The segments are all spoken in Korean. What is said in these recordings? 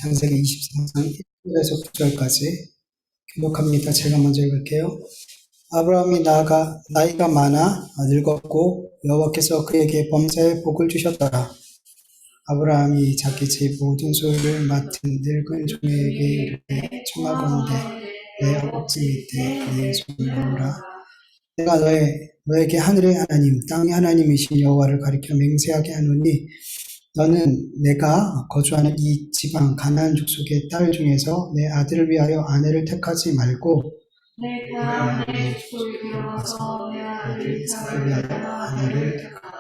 창세기 24장 1절에서 9절까지 기록합니다. 제가 먼저 읽을게요. 아브라함이 나이가 많아 늙었고 여호와께서 그에게 범사에 복을 주셨더라. 아브라함이 자기 집 모든 소유를 맡은 늙은 종에게 이르되 청하건대 내 허벅지 밑에 내 손을 놓으라. 내가 너에게 하늘의 하나님 땅의 하나님이신 여호와를 가리켜 맹세하게 하노니 너는 내가 거주하는 이 지방 가나안 족속의 딸 중에서 내 아들을 위하여 아내를 택하지 말고 내가 내 소유로 와서 내 아들 이삭을 위하여 아내를 택하라.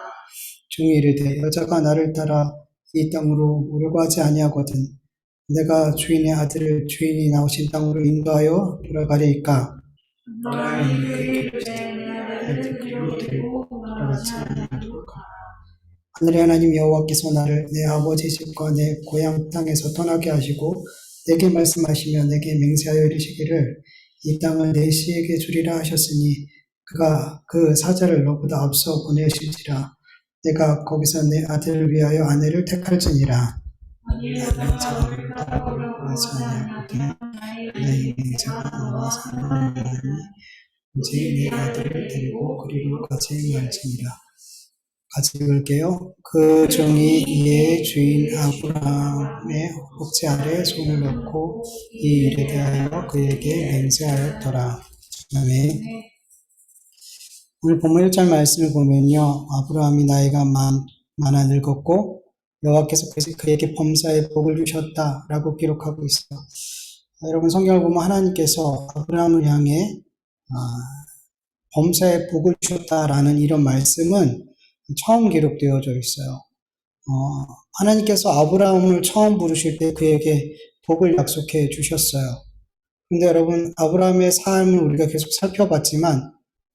종이 이르되 여자가 나를 따라 이 땅으로 오려고 하지 아니하거든 내가 주인의 아들을 주인이 나오신 땅으로 인도하여 돌아가리이까. 너는 이르되 내 아들을 그리로 데리고 돌아가지 아니하리까. 하늘의 하나님 여호와께서 나를 내 아버지 집과 내 고향 땅에서 떠나게 하시고 내게 말씀하시며 내게 맹세하여 이르시기를 이 땅을 내 씨에게 주리라 하셨으니 그가 그 사자를 너보다 앞서 보내실지라. 내가 거기서 내 아들을 위하여 아내를 택할지니라. 여자가 너를 따라오려고 하지 아니하거든 나의 맹세가 너와 상관없나니 오직 내 아들을 데리고 그리로 가지 말지니라. 같이 읽을게요. 그 종이 이에 주인 아브라함의 허벅지 아래 손을 넣고 이 일에 대하여 그에게 맹세하였더라. 아멘. 오늘 본문 1절 말씀을 보면요. 아브라함이 나이가 많아 늙었고 여호와께서 그에게 범사에 복을 주셨다라고 기록하고 있어요. 여러분 성경을 보면 하나님께서 아브라함을 향해 범사에 복을 주셨다라는 이런 말씀은 처음 기록되어져 있어요. 하나님께서 아브라함을 처음 부르실 때 그에게 복을 약속해 주셨어요. 근데 여러분 아브라함의 삶을 우리가 계속 살펴봤지만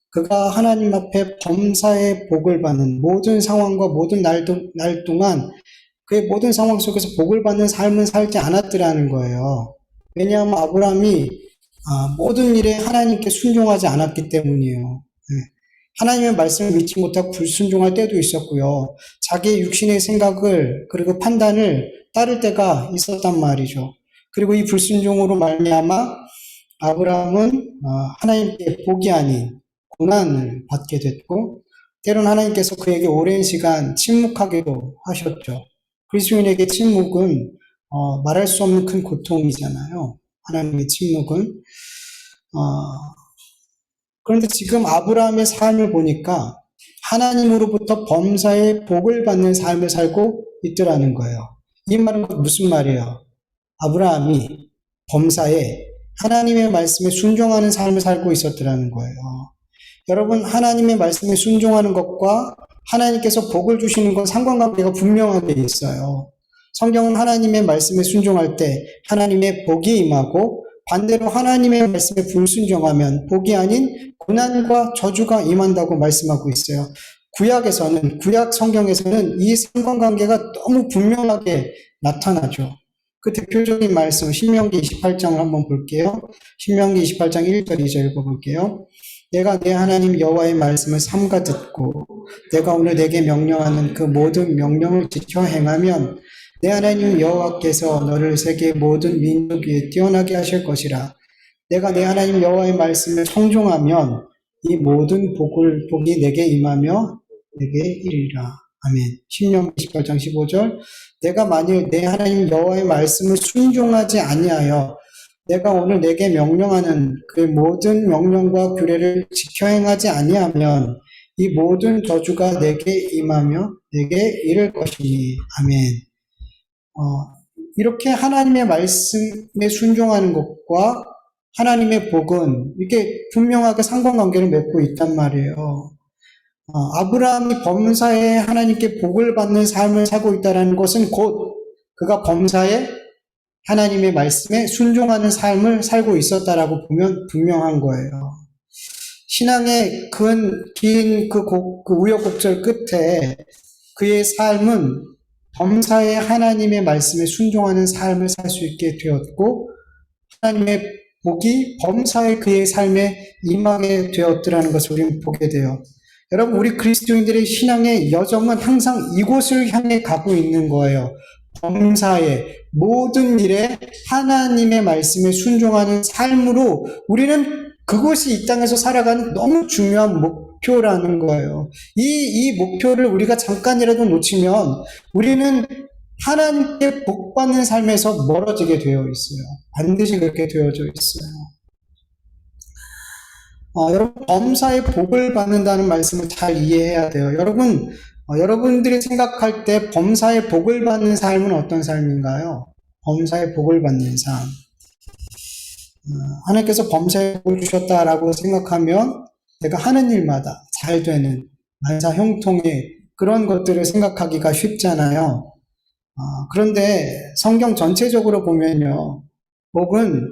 그가 하나님 앞에 범사의 복을 받는 모든 상황과 모든 날 동안 그의 모든 상황 속에서 복을 받는 삶은 살지 않았더라는 거예요. 왜냐하면 아브라함이 모든 일에 하나님께 순종하지 않았기 때문이에요. 하나님의 말씀을 믿지 못하고 불순종할 때도 있었고요. 자기의 육신의 생각을 그리고 판단을 따를 때가 있었단 말이죠. 그리고 이 불순종으로 말미암아 아브라함은 하나님께 복이 아닌 고난을 받게 됐고 때론 하나님께서 그에게 오랜 시간 침묵하기도 하셨죠. 그리스도인에게 침묵은 말할 수 없는 큰 고통이잖아요. 하나님의 침묵은. 그런데 지금 아브라함의 삶을 보니까 하나님으로부터 범사의 복을 받는 삶을 살고 있더라는 거예요. 이 말은 무슨 말이에요? 아브라함이 범사에 하나님의 말씀에 순종하는 삶을 살고 있었더라는 거예요. 여러분 하나님의 말씀에 순종하는 것과 하나님께서 복을 주시는 건 상관관계가 분명하게 있어요. 성경은 하나님의 말씀에 순종할 때 하나님의 복이 임하고 반대로 하나님의 말씀에 불순종하면 복이 아닌 고난과 저주가 임한다고 말씀하고 있어요. 구약 성경에서는 이 상관관계가 너무 분명하게 나타나죠. 그 대표적인 말씀 신명기 28장을 한번 볼게요. 신명기 28장 1절 2절 읽어볼게요. 내가 내 하나님 여호와의 말씀을 삼가 듣고 내가 오늘 내게 명령하는 그 모든 명령을 지켜 행하면 내 하나님 여호와께서 너를 세계 모든 민족 위에 뛰어나게 하실 것이라. 내가 내 하나님 여호와의 말씀을 청종하면 이 모든 복이 내게 임하며 내게 이르리라. 아멘. 신명기 28장 15절 내가 만일 내 하나님 여호와의 말씀을 순종하지 아니하여 내가 오늘 내게 명령하는 그 모든 명령과 규례를 지켜 행하지 아니하면 이 모든 저주가 내게 임하며 내게 이를 것이니. 아멘. 이렇게 하나님의 말씀에 순종하는 것과 하나님의 복은 이렇게 분명하게 상관관계를 맺고 있단 말이에요. 아브라함이 범사에 하나님께 복을 받는 삶을 살고 있다는 것은 곧 그가 범사에 하나님의 말씀에 순종하는 삶을 살고 있었다라고 보면 분명한 거예요. 신앙의 긴 그 우여곡절 끝에 그의 삶은 범사에 하나님의 말씀에 순종하는 삶을 살 수 있게 되었고 하나님의 복이 범사에 그의 삶에 임하게 되었더라는 것을 우리는 보게 돼요. 여러분 우리 그리스도인들의 신앙의 여정은 항상 이곳을 향해 가고 있는 거예요. 범사에 모든 일에 하나님의 말씀에 순종하는 삶으로 우리는 그것이 이 땅에서 살아가는 너무 중요한 목표라는 거예요. 이 목표를 우리가 잠깐이라도 놓치면 우리는 하나님께 복받는 삶에서 멀어지게 되어 있어요. 반드시 그렇게 되어져 있어요. 여러분, 범사에 복을 받는다는 말씀을 잘 이해해야 돼요. 여러분, 여러분들이 생각할 때 범사에 복을 받는 삶은 어떤 삶인가요? 범사에 복을 받는 삶. 하나님께서 범사에 복을 주셨다라고 생각하면 내가 하는 일마다 잘 되는 만사 형통의 그런 것들을 생각하기가 쉽잖아요. 그런데 성경 전체적으로 보면요. 복은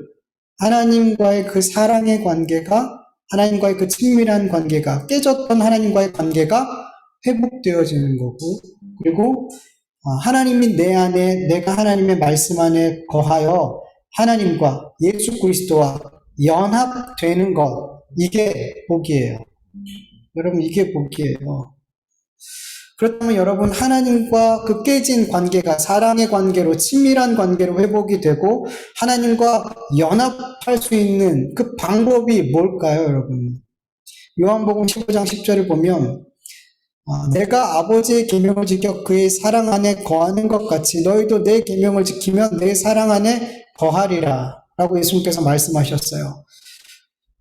하나님과의 그 사랑의 관계가, 하나님과의 그 친밀한 관계가, 깨졌던 하나님과의 관계가 회복되어지는 거고, 그리고 하나님이 내 안에, 내가 하나님의 말씀 안에 거하여 하나님과 예수 그리스도와 연합되는 것, 이게 복이에요. 여러분, 이게 복이에요. 그렇다면 여러분, 하나님과 그 깨진 관계가 사랑의 관계로, 친밀한 관계로 회복이 되고 하나님과 연합할 수 있는 그 방법이 뭘까요, 여러분? 요한복음 15장 10절을 보면 내가 아버지의 계명을 지켜 그의 사랑 안에 거하는 것 같이 너희도 내 계명을 지키면 내 사랑 안에 거하리라 라고 예수님께서 말씀하셨어요.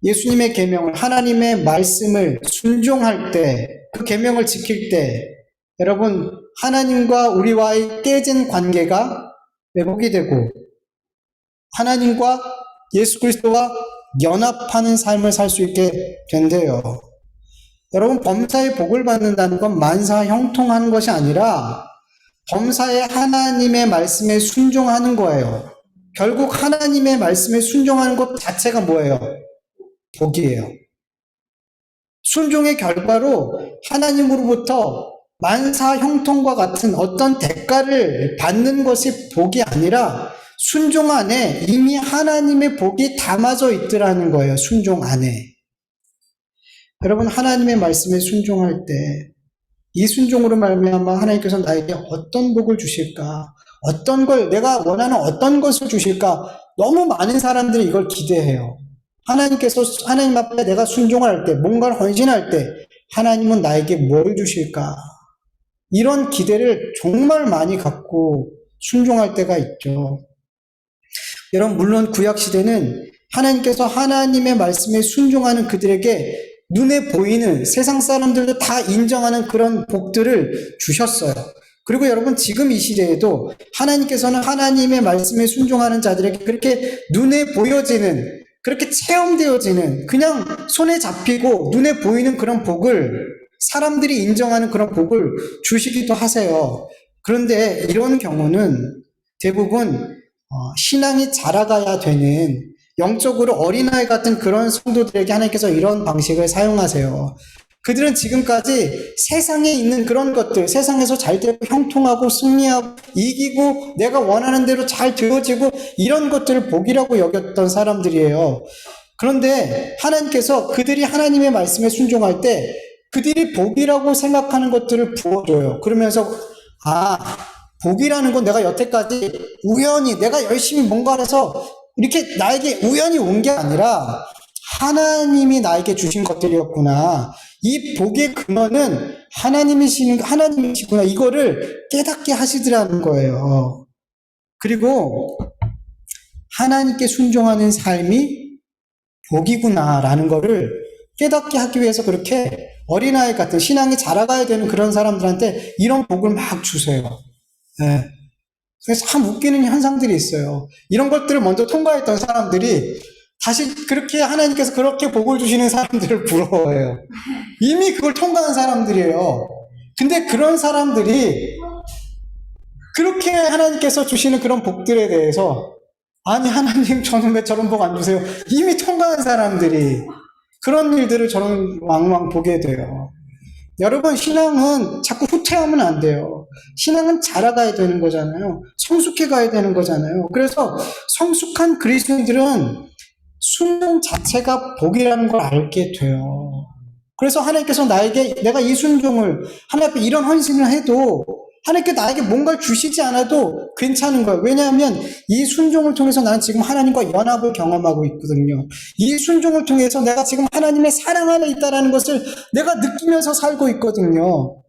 예수님의 계명을, 하나님의 말씀을 순종할 때, 그 계명을 지킬 때 여러분, 하나님과 우리와의 깨진 관계가 회복이 되고 하나님과 예수 그리스도와 연합하는 삶을 살 수 있게 된대요. 여러분, 범사에 복을 받는다는 건 만사 형통하는 것이 아니라 범사에 하나님의 말씀에 순종하는 거예요. 결국 하나님의 말씀에 순종하는 것 자체가 뭐예요? 복이에요. 순종의 결과로 하나님으로부터 만사 형통과 같은 어떤 대가를 받는 것이 복이 아니라 순종 안에 이미 하나님의 복이 담아져 있더라는 거예요. 순종 안에. 여러분, 하나님의 말씀에 순종할 때 이 순종으로 말미암아 하나님께서 나에게 어떤 복을 주실까? 어떤 걸, 내가 원하는 어떤 것을 주실까? 너무 많은 사람들이 이걸 기대해요. 하나님께서, 하나님 앞에 내가 순종을 할 때, 뭔가를 헌신할 때 하나님은 나에게 뭘 주실까? 이런 기대를 정말 많이 갖고 순종할 때가 있죠. 여러분, 물론 구약시대는 하나님께서 하나님의 말씀에 순종하는 그들에게 눈에 보이는 세상 사람들도 다 인정하는 그런 복들을 주셨어요. 그리고 여러분, 지금 이 시대에도 하나님께서는 하나님의 말씀에 순종하는 자들에게 그렇게 눈에 보여지는, 그렇게 체험되어지는, 그냥 손에 잡히고 눈에 보이는 그런 복을, 사람들이 인정하는 그런 복을 주시기도 하세요. 그런데 이런 경우는 대부분 신앙이 자라가야 되는 영적으로 어린아이 같은 그런 성도들에게 하나님께서 이런 방식을 사용하세요. 그들은 지금까지 세상에 있는 그런 것들, 세상에서 잘 되고 형통하고 승리하고 이기고 내가 원하는 대로 잘 되어지고 이런 것들을 복이라고 여겼던 사람들이에요. 그런데 하나님께서 그들이 하나님의 말씀에 순종할 때 그들이 복이라고 생각하는 것들을 부어줘요. 그러면서 복이라는 건 내가 여태까지 우연히 내가 열심히 뭔가를 해서 이렇게 나에게 우연히 온 게 아니라 하나님이 나에게 주신 것들이었구나. 이 복의 근원은 하나님이시구나. 이거를 깨닫게 하시더라는 거예요. 그리고 하나님께 순종하는 삶이 복이구나라는 거를 깨닫게 하기 위해서 그렇게 어린아이 같은 신앙이 자라가야 되는 그런 사람들한테 이런 복을 막 주세요. 네. 그래서 참 웃기는 현상들이 있어요. 이런 것들을 먼저 통과했던 사람들이 다시 그렇게 하나님께서 그렇게 복을 주시는 사람들을 부러워해요. 이미 그걸 통과한 사람들이에요. 근데 그런 사람들이 그렇게 하나님께서 주시는 그런 복들에 대해서 아니 하나님 저는 왜 저런 복 안 주세요? 이미 통과한 사람들이 그런 일들을 저는 왕왕 보게 돼요. 여러분, 신앙은 자꾸 후퇴하면 안 돼요. 신앙은 자라가야 되는 거잖아요. 성숙해 가야 되는 거잖아요. 그래서 성숙한 그리스도인들은 순종 자체가 복이라는 걸 알게 돼요. 그래서 하나님께서 나에게 내가 이 순종을 하나님 앞에 이런 헌신을 해도 하나님께 나에게 뭔가를 주시지 않아도 괜찮은 거예요. 왜냐하면 이 순종을 통해서 나는 지금 하나님과 연합을 경험하고 있거든요. 이 순종을 통해서 내가 지금 하나님의 사랑 안에 있다는 것을 내가 느끼면서 살고 있거든요.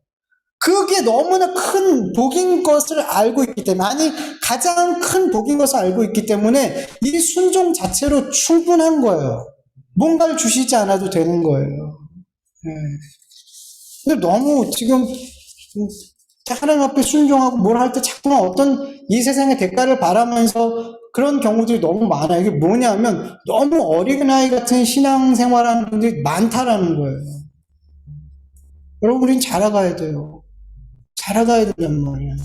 그게 너무나 큰 복인 것을 알고 있기 때문에, 아니 가장 큰 복인 것을 알고 있기 때문에 이 순종 자체로 충분한 거예요. 뭔가를 주시지 않아도 되는 거예요. 네. 근데 너무 지금 하나님 앞에 순종하고 뭘 할 때 자꾸만 어떤 이 세상의 대가를 바라면서 그런 경우들이 너무 많아요. 이게 뭐냐면 너무 어린아이 같은 신앙생활하는 분들이 많다라는 거예요. 여러분, 우린 자라가야 돼요. 자라가야 된단 말이에요.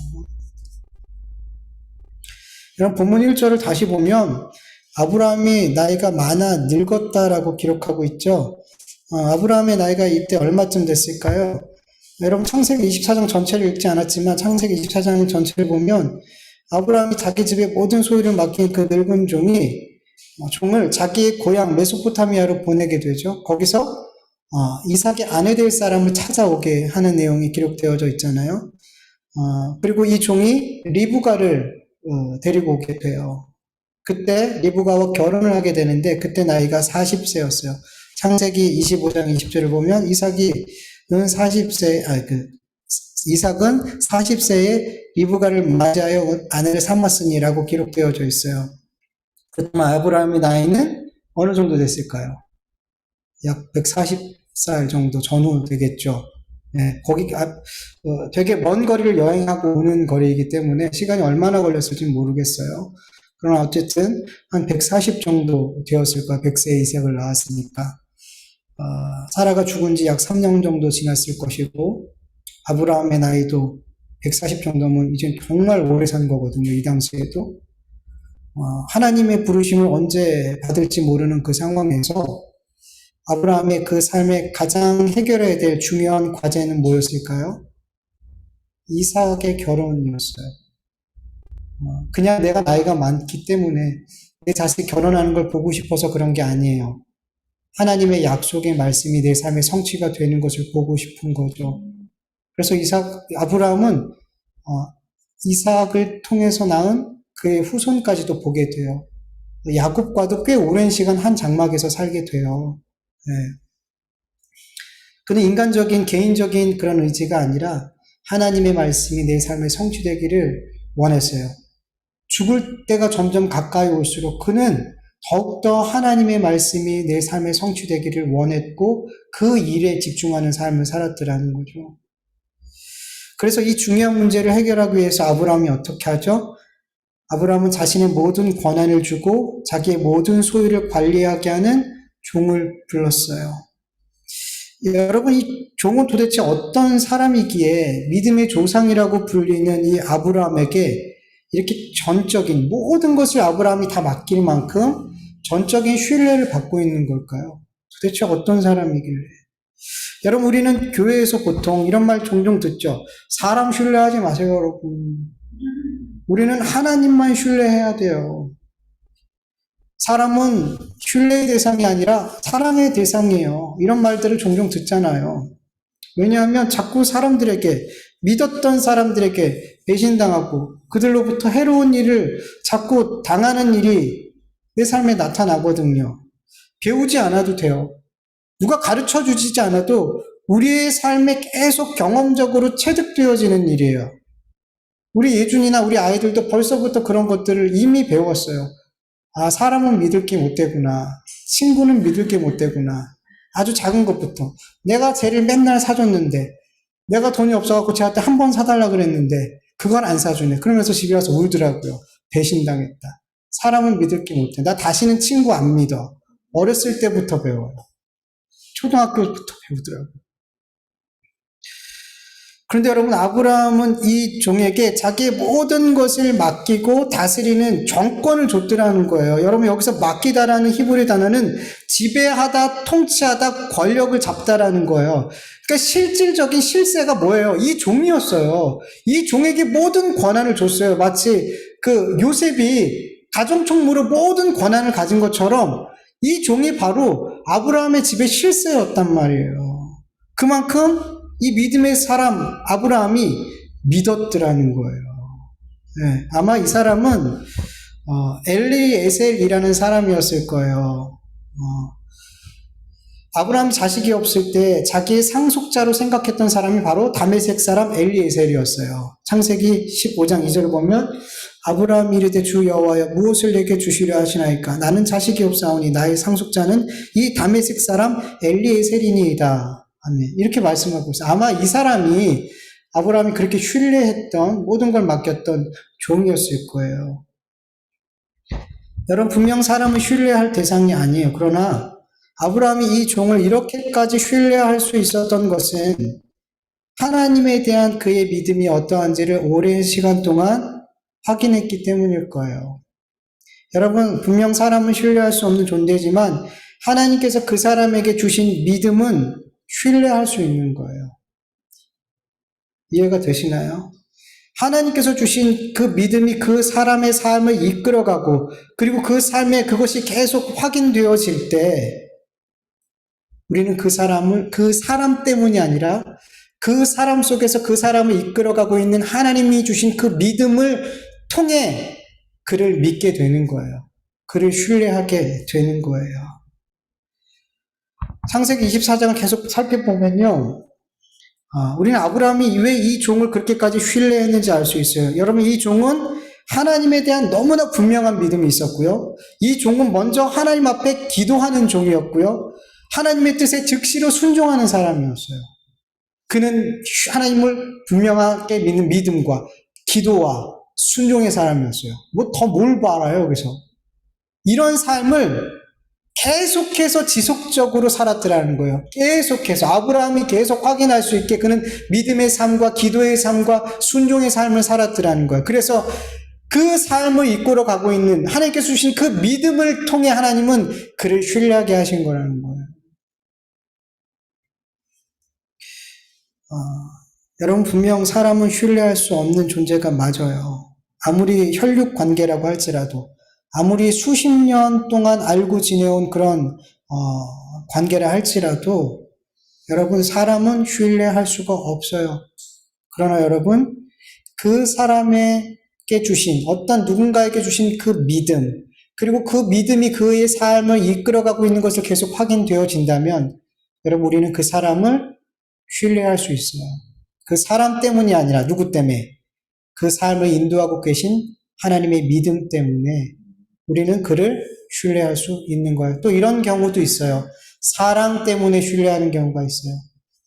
여러분, 본문 1절을 다시 보면 아브라함이 나이가 많아 늙었다라고 기록하고 있죠. 아브라함의 나이가 이때 얼마쯤 됐을까요? 여러분, 창세기 24장 전체를 읽지 않았지만 창세기 24장 전체를 보면 아브라함이 자기 집의 모든 소유를 맡긴 그 늙은 종을 자기의 고향 메소포타미아로 보내게 되죠. 거기서 이삭의 아내 될 사람을 찾아오게 하는 내용이 기록되어져 있잖아요. 그리고 이 종이 리브가를 데리고 오게 돼요. 그때 리브가와 결혼을 하게 되는데 그때 나이가 40세였어요. 창세기 25장 20절을 보면 이삭은 40세에 리브가를 맞이하여 아내를 삼았으니라고 기록되어져 있어요. 그렇지만 아브라함의 나이는 어느 정도 됐을까요? 약 140살 정도 전후 되겠죠. 네, 되게 먼 거리를 여행하고 오는 거리이기 때문에 시간이 얼마나 걸렸을지 모르겠어요. 그러나 어쨌든 한 140 정도 되었을 거예요. 100세 이삭을 낳았으니까. 사라가 죽은 지 약 3년 정도 지났을 것이고, 아브라함의 나이도 140 정도면 이제 정말 오래 산 거거든요. 이 당시에도. 하나님의 부르심을 언제 받을지 모르는 그 상황에서 아브라함의 그 삶에 가장 해결해야 될 중요한 과제는 뭐였을까요? 이삭의 결혼이었어요. 그냥 내가 나이가 많기 때문에 내 자식이 결혼하는 걸 보고 싶어서 그런 게 아니에요. 하나님의 약속의 말씀이 내 삶의 성취가 되는 것을 보고 싶은 거죠. 그래서 아브라함은 이삭을 통해서 낳은 그의 후손까지도 보게 돼요. 야곱과도 꽤 오랜 시간 한 장막에서 살게 돼요. 네. 그는 인간적인 개인적인 그런 의지가 아니라 하나님의 말씀이 내 삶에 성취되기를 원했어요. 죽을 때가 점점 가까이 올수록 그는 더욱더 하나님의 말씀이 내 삶에 성취되기를 원했고 그 일에 집중하는 삶을 살았더라는 거죠. 그래서 이 중요한 문제를 해결하기 위해서 아브라함이 어떻게 하죠? 아브라함은 자신의 모든 권한을 주고 자기의 모든 소유를 관리하게 하는 종을 불렀어요. 여러분, 이 종은 도대체 어떤 사람이기에 믿음의 조상이라고 불리는 이 아브라함에게 이렇게 전적인 모든 것을 아브라함이 다 맡길 만큼 전적인 신뢰를 받고 있는 걸까요? 도대체 어떤 사람이길래? 여러분, 우리는 교회에서 보통 이런 말 종종 듣죠. 사람 신뢰하지 마세요, 여러분. 우리는 하나님만 신뢰해야 돼요. 사람은 신뢰의 대상이 아니라 사랑의 대상이에요. 이런 말들을 종종 듣잖아요. 왜냐하면 자꾸 사람들에게, 믿었던 사람들에게 배신당하고 그들로부터 해로운 일을 자꾸 당하는 일이 내 삶에 나타나거든요. 배우지 않아도 돼요. 누가 가르쳐 주지 않아도 우리의 삶에 계속 경험적으로 체득되어지는 일이에요. 우리 예준이나 우리 아이들도 벌써부터 그런 것들을 이미 배웠어요. 사람은 믿을 게 못 되구나. 친구는 믿을 게 못 되구나. 아주 작은 것부터. 내가 쟤를 맨날 사줬는데, 내가 돈이 없어갖고 쟤한테 한 번 사달라 그랬는데, 그걸 안 사주네. 그러면서 집에 와서 울더라고요. 배신당했다. 사람은 믿을 게 못 돼. 나 다시는 친구 안 믿어. 어렸을 때부터 배워요. 초등학교부터 배우더라고요. 그런데 여러분, 아브라함은 이 종에게 자기의 모든 것을 맡기고 다스리는 정권을 줬더라는 거예요. 여러분, 여기서 맡기다라는 히브리 단어는 지배하다, 통치하다, 권력을 잡다라는 거예요. 그러니까 실질적인 실세가 뭐예요? 이 종이었어요. 이 종에게 모든 권한을 줬어요. 마치 그 요셉이 가정총무로 모든 권한을 가진 것처럼 이 종이 바로 아브라함의 집의 실세였단 말이에요. 그만큼 이 믿음의 사람 아브라함이 믿었더라는 거예요. 네, 아마 이 사람은 엘리에셀이라는 사람이었을 거예요. 아브라함이 자식이 없을 때 자기의 상속자로 생각했던 사람이 바로 다메섹 사람 엘리에셀이었어요. 창세기 15장 2절을 보면 아브라함이 이르되 주 여호와여 무엇을 내게 주시려 하시나이까 나는 자식이 없사오니 나의 상속자는 이 다메섹 사람 엘리에셀이니이다. 아멘. 이렇게 말씀하고 있어요. 아마 이 사람이 아브라함이 그렇게 신뢰했던 모든 걸 맡겼던 종이었을 거예요. 여러분 분명 사람을 신뢰할 대상이 아니에요. 그러나 아브라함이 이 종을 이렇게까지 신뢰할 수 있었던 것은 하나님에 대한 그의 믿음이 어떠한지를 오랜 시간 동안 확인했기 때문일 거예요. 여러분 분명 사람은 신뢰할 수 없는 존재지만 하나님께서 그 사람에게 주신 믿음은 신뢰할 수 있는 거예요. 이해가 되시나요? 하나님께서 주신 그 믿음이 그 사람의 삶을 이끌어가고 그리고 그 삶에 그것이 계속 확인되어질 때 우리는 그 사람 때문이 아니라 그 사람 속에서 그 사람을 이끌어가고 있는 하나님이 주신 그 믿음을 통해 그를 믿게 되는 거예요. 그를 신뢰하게 되는 거예요. 창세기 24장을 계속 살펴보면요. 우리는 아브라함이 왜 이 종을 그렇게까지 신뢰했는지 알 수 있어요. 여러분 이 종은 하나님에 대한 너무나 분명한 믿음이 있었고요. 이 종은 먼저 하나님 앞에 기도하는 종이었고요. 하나님의 뜻에 즉시로 순종하는 사람이었어요. 그는 하나님을 분명하게 믿는 믿음과 기도와 순종의 사람이었어요. 뭐 더 뭘 바라요, 여기서. 이런 삶을 계속해서 지속적으로 살았더라는 거예요. 계속해서. 아브라함이 계속 확인할 수 있게 그는 믿음의 삶과 기도의 삶과 순종의 삶을 살았더라는 거예요. 그래서 그 삶을 이끌어 가고 있는 하나님께서 주신 그 믿음을 통해 하나님은 그를 신뢰하게 하신 거라는 거예요. 여러분 분명 사람은 신뢰할 수 없는 존재가 맞아요. 아무리 혈육 관계라고 할지라도 아무리 수십 년 동안 알고 지내온 그런 관계라 할지라도 여러분 사람은 신뢰할 수가 없어요. 그러나 여러분 그 사람에게 주신 어떤 누군가에게 주신 그 믿음 그리고 그 믿음이 그의 삶을 이끌어가고 있는 것을 계속 확인되어진다면 여러분 우리는 그 사람을 신뢰할 수 있어요. 그 사람 때문이 아니라 누구 때문에? 그 삶을 인도하고 계신 하나님의 믿음 때문에 우리는 그를 신뢰할 수 있는 거예요. 또 이런 경우도 있어요. 사랑 때문에 신뢰하는 경우가 있어요.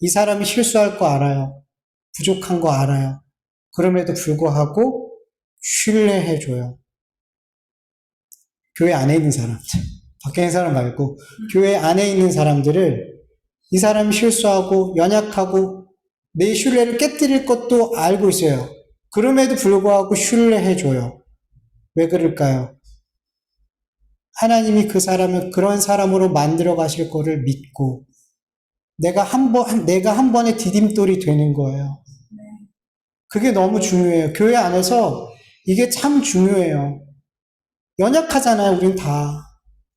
이 사람이 실수할 거 알아요. 부족한 거 알아요. 그럼에도 불구하고 신뢰해줘요. 교회 안에 있는 사람, 밖에 있는 사람 말고 교회 안에 있는 사람들을 이 사람이 실수하고 연약하고 내 신뢰를 깨뜨릴 것도 알고 있어요. 그럼에도 불구하고 신뢰해줘요. 왜 그럴까요? 하나님이 그 사람을 그런 사람으로 만들어 가실 거를 믿고 내가 한 번의 디딤돌이 되는 거예요. 그게 너무 중요해요. 교회 안에서 이게 참 중요해요. 연약하잖아요, 우린 다.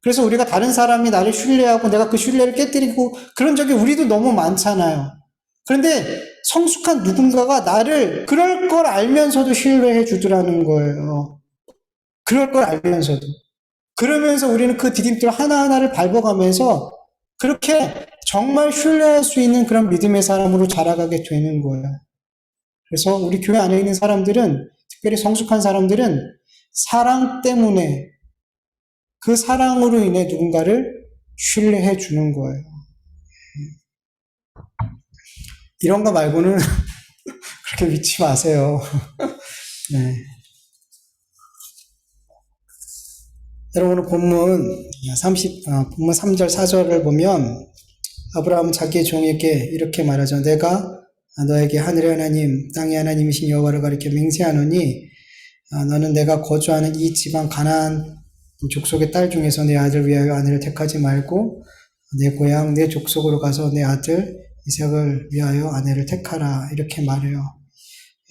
그래서 우리가 다른 사람이 나를 신뢰하고 내가 그 신뢰를 깨뜨리고 그런 적이 우리도 너무 많잖아요. 그런데 성숙한 누군가가 나를 그럴 걸 알면서도 신뢰해 주더라는 거예요. 그럴 걸 알면서도. 그러면서 우리는 그 디딤돌 하나하나를 밟아가면서 그렇게 정말 신뢰할 수 있는 그런 믿음의 사람으로 자라가게 되는 거예요. 그래서 우리 교회 안에 있는 사람들은, 특별히 성숙한 사람들은 사랑 때문에 그 사랑으로 인해 누군가를 신뢰해 주는 거예요. 이런 거 말고는 그렇게 믿지 마세요. 네. 여러분 오늘 본문 3절 4절을 보면 아브라함은 자기의 종에게 이렇게 말하죠. 내가 너에게 하늘의 하나님 땅의 하나님이신 여호와를 가리켜 맹세하노니 너는 내가 거주하는 이 지방 가나안 족속의 딸 중에서 내 아들 위하여 아내를 택하지 말고 내 고향 내 족속으로 가서 내 아들 이삭을 위하여 아내를 택하라 이렇게 말해요.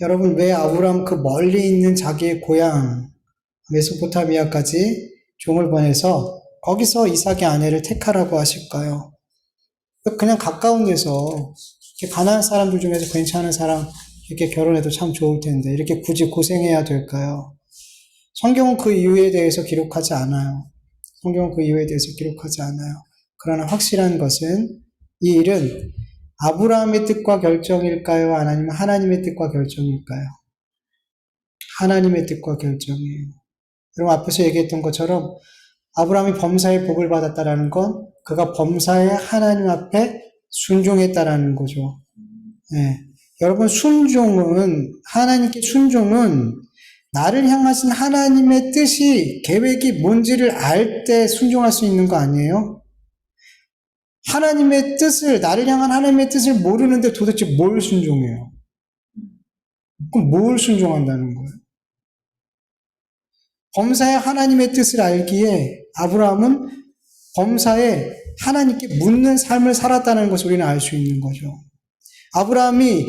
여러분 왜 아브라함 그 멀리 있는 자기의 고향 메소포타미아까지 종을 보내서 거기서 이삭의 아내를 택하라고 하실까요? 그냥 가까운 데서 가나안 사람들 중에서 괜찮은 사람 이렇게 결혼해도 참 좋을 텐데 이렇게 굳이 고생해야 될까요? 성경은 그 이유에 대해서 기록하지 않아요. 성경은 그 이유에 대해서 기록하지 않아요. 그러나 확실한 것은 이 일은 아브라함의 뜻과 결정일까요? 아니면 하나님의 뜻과 결정일까요? 하나님의 뜻과 결정이에요. 여러분 앞에서 얘기했던 것처럼 아브라함이 범사의 복을 받았다라는 건 그가 범사의 하나님 앞에 순종했다라는 거죠. 예. 여러분 하나님께 순종은 나를 향하신 하나님의 뜻이 계획이 뭔지를 알 때 순종할 수 있는 거 아니에요? 나를 향한 하나님의 뜻을 모르는데 도대체 뭘 순종해요? 그럼 뭘 순종한다는 거예요? 범사의 하나님의 뜻을 알기에 아브라함은 범사에 하나님께 묻는 삶을 살았다는 것을 우리는 알 수 있는 거죠. 아브라함이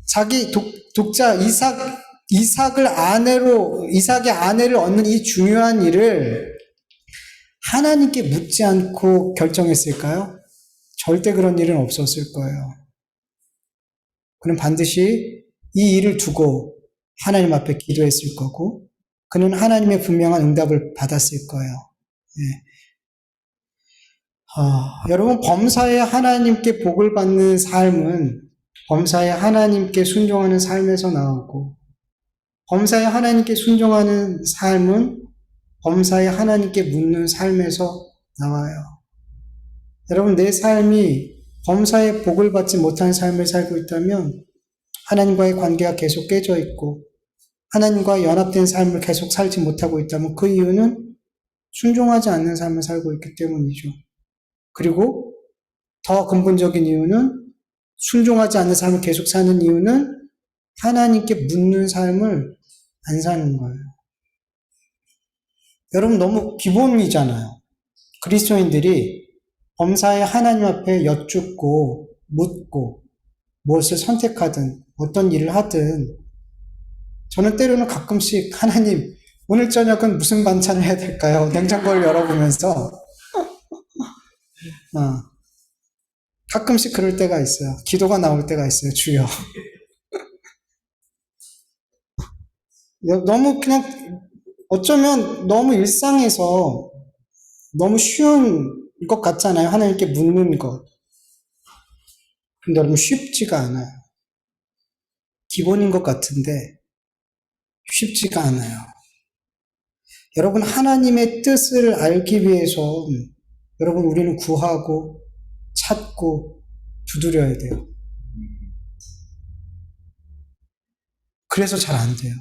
자기 독자 이삭의 아내를 얻는 이 중요한 일을 하나님께 묻지 않고 결정했을까요? 절대 그런 일은 없었을 거예요. 그는 반드시 이 일을 두고 하나님 앞에 기도했을 거고 그는 하나님의 분명한 응답을 받았을 거예요. 예. 여러분 범사에 하나님께 복을 받는 삶은 범사에 하나님께 순종하는 삶에서 나오고 범사에 하나님께 순종하는 삶은 범사에 하나님께 묻는 삶에서 나와요. 여러분 내 삶이 범사에 복을 받지 못한 삶을 살고 있다면 하나님과의 관계가 계속 깨져 있고 하나님과 연합된 삶을 계속 살지 못하고 있다면 그 이유는 순종하지 않는 삶을 살고 있기 때문이죠. 그리고 더 근본적인 이유는 순종하지 않는 삶을 계속 사는 이유는 하나님께 묻는 삶을 안 사는 거예요. 여러분 너무 기본이잖아요. 그리스도인들이 범사에 하나님 앞에 여쭙고 묻고 무엇을 선택하든 어떤 일을 하든 저는 때로는 가끔씩 하나님 오늘 저녁은 무슨 반찬을 해야 될까요? 냉장고를 열어보면서 가끔씩 그럴 때가 있어요. 기도가 나올 때가 있어요. 주여. 너무 그냥 어쩌면 너무 일상에서 너무 쉬운 것 같잖아요. 하나님께 묻는 것. 근데 여러분 쉽지가 않아요. 기본인 것 같은데 쉽지가 않아요. 여러분 하나님의 뜻을 알기 위해서 여러분 우리는 구하고 찾고 두드려야 돼요. 그래서 잘 안 돼요.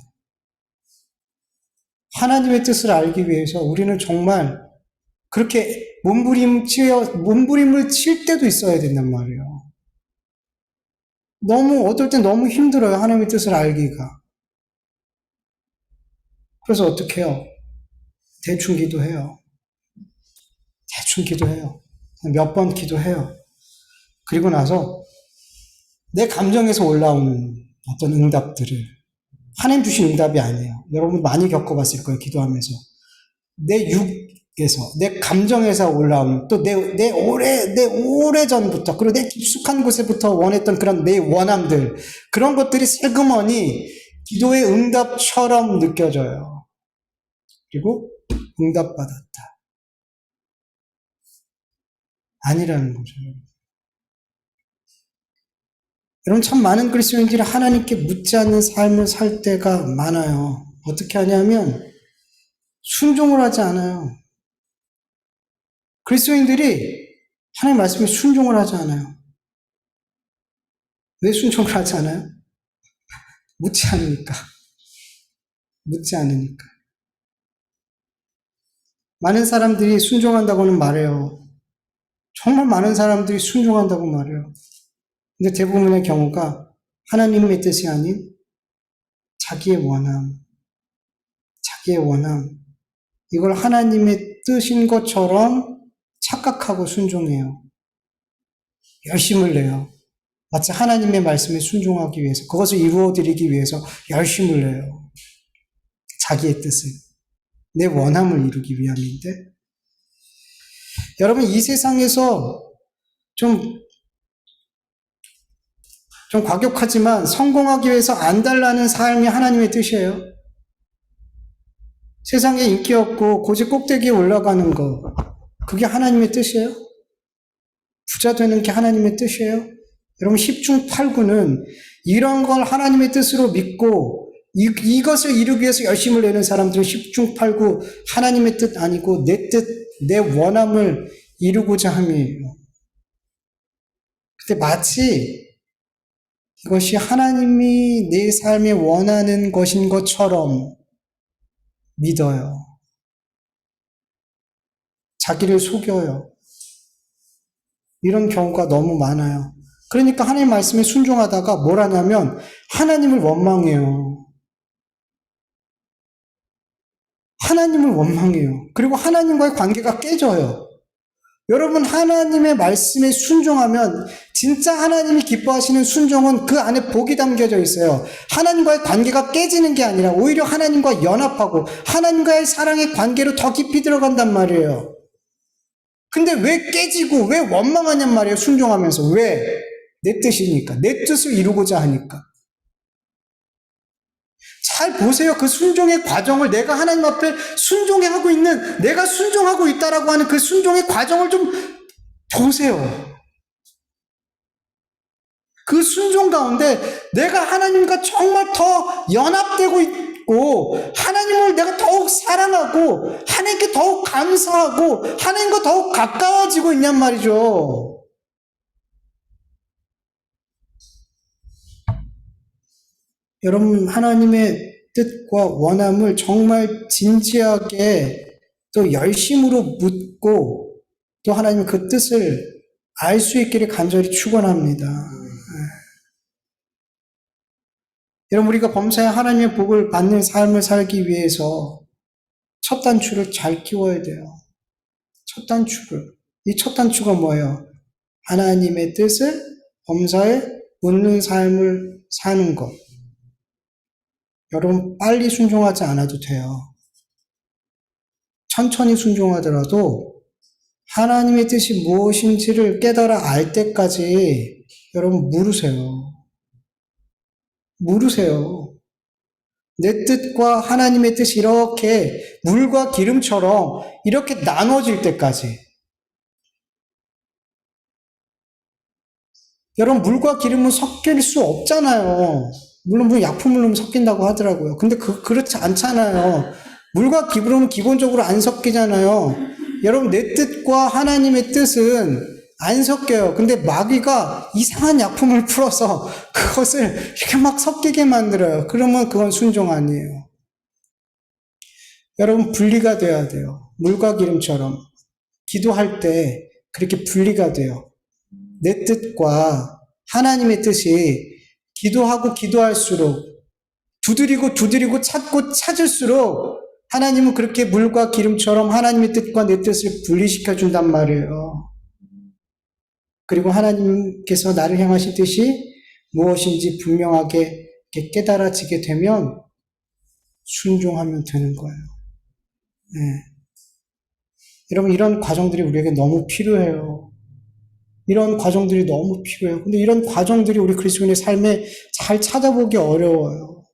하나님의 뜻을 알기 위해서 우리는 정말 그렇게 몸부림을 칠 때도 있어야 된단 말이에요. 어떨 땐 너무 힘들어요. 하나님의 뜻을 알기가. 그래서 어떻게 해요? 대충 기도해요. 몇 번 기도해요. 그리고 나서 내 감정에서 올라오는 어떤 응답들을 하나님 주신 응답이 아니에요. 여러분 많이 겪어봤을 거예요. 기도하면서. 내 육에서, 내 감정에서 올라오는 또 내 오래전부터 그리고 내 깊숙한 곳에부터 원했던 그런 내 원함들 그런 것들이 슬그머니 기도의 응답처럼 느껴져요. 그리고 응답받았다. 아니라는 거죠. 여러분 참 많은 그리스도인들이 하나님께 묻지 않는 삶을 살 때가 많아요. 어떻게 하냐면 순종을 하지 않아요. 그리스도인들이 하나님 말씀에 순종을 하지 않아요. 왜 순종을 하지 않아요? 묻지 않으니까. 많은 사람들이 순종한다고는 말해요. 정말 많은 사람들이 순종한다고 말해요. 근데 대부분의 경우가 하나님의 뜻이 아닌 자기의 원함, 이걸 하나님의 뜻인 것처럼 착각하고 순종해요. 열심을 내요. 마치 하나님의 말씀에 순종하기 위해서, 그것을 이루어드리기 위해서 열심을 내요. 자기의 뜻을, 내 원함을 이루기 위함인데, 여러분 이 세상에서 좀 좀 과격하지만 성공하기 위해서 안달나는 삶이 하나님의 뜻이에요. 세상에 인기 없고 고집 꼭대기에 올라가는 거, 그게 하나님의 뜻이에요? 부자 되는 게 하나님의 뜻이에요? 여러분, 10중 8구는 이런 걸 하나님의 뜻으로 믿고 이것을 이루기 위해서 열심을 내는 사람들은 10중 8구 하나님의 뜻 아니고 내 뜻, 내 원함을 이루고자 함이에요. 근데 마치 이것이 하나님이 내 삶에 원하는 것인 것처럼 믿어요. 자기를 속여요. 이런 경우가 너무 많아요. 그러니까 하나님 말씀에 순종하다가 뭘 하냐면 하나님을 원망해요. 하나님을 원망해요. 그리고 하나님과의 관계가 깨져요. 여러분, 하나님의 말씀에 순종하면 진짜 하나님이 기뻐하시는 순종은 그 안에 복이 담겨져 있어요. 하나님과의 관계가 깨지는 게 아니라 오히려 하나님과 연합하고 하나님과의 사랑의 관계로 더 깊이 들어간단 말이에요. 근데 왜 깨지고 왜 원망하냔 말이에요. 순종하면서. 왜? 내 뜻이니까. 내 뜻을 이루고자 하니까. 잘 보세요. 그 순종의 과정을 내가 하나님 앞에 순종하고 있는, 내가 순종하고 있다라고 하는 그 순종의 과정을 좀 보세요. 그 순종 가운데 내가 하나님과 정말 더 연합되고 있고 하나님을 내가 더욱 사랑하고 하나님께 더욱 감사하고 하나님과 더욱 가까워지고 있냔 말이죠. 여러분, 하나님의 뜻과 원함을 정말 진지하게 또 열심으로 묻고 또 하나님 그 뜻을 알 수 있기를 간절히 축원합니다. 여러분, 우리가 범사에 하나님의 복을 받는 삶을 살기 위해서 첫 단추를 잘 끼워야 돼요. 첫 단추를. 이 첫 단추가 뭐예요? 하나님의 뜻을 범사에 묻는 삶을 사는 것. 여러분, 빨리 순종하지 않아도 돼요. 천천히 순종하더라도 하나님의 뜻이 무엇인지를 깨달아 알 때까지 여러분 물으세요. 물으세요. 내 뜻과 하나님의 뜻이 이렇게 물과 기름처럼 이렇게 나눠질 때까지. 여러분, 물과 기름은 섞일 수 없잖아요. 물론 뭐 약품을 넣으면 섞인다고 하더라고요. 근데 그렇지 않잖아요. 물과 기름은 기본적으로 안 섞이잖아요. 여러분, 내 뜻과 하나님의 뜻은 안 섞여요. 근데 마귀가 이상한 약품을 풀어서 그것을 이렇게 막 섞이게 만들어요. 그러면 그건 순종 아니에요. 여러분, 분리가 돼야 돼요. 물과 기름처럼. 기도할 때 그렇게 분리가 돼요. 내 뜻과 하나님의 뜻이 기도하고 기도할수록 두드리고 찾고 찾을수록 하나님은 그렇게 물과 기름처럼 하나님의 뜻과 내 뜻을 분리시켜 준단 말이에요. 그리고 하나님께서 나를 향하신 뜻이 무엇인지 분명하게 깨달아지게 되면 순종하면 되는 거예요. 네. 여러분, 이런 과정들이 우리에게 너무 필요해요. 이런 과정들이 너무 필요해요. 근데 이런 과정들이 우리 그리스도인의 삶에 잘 찾아보기 어려워요.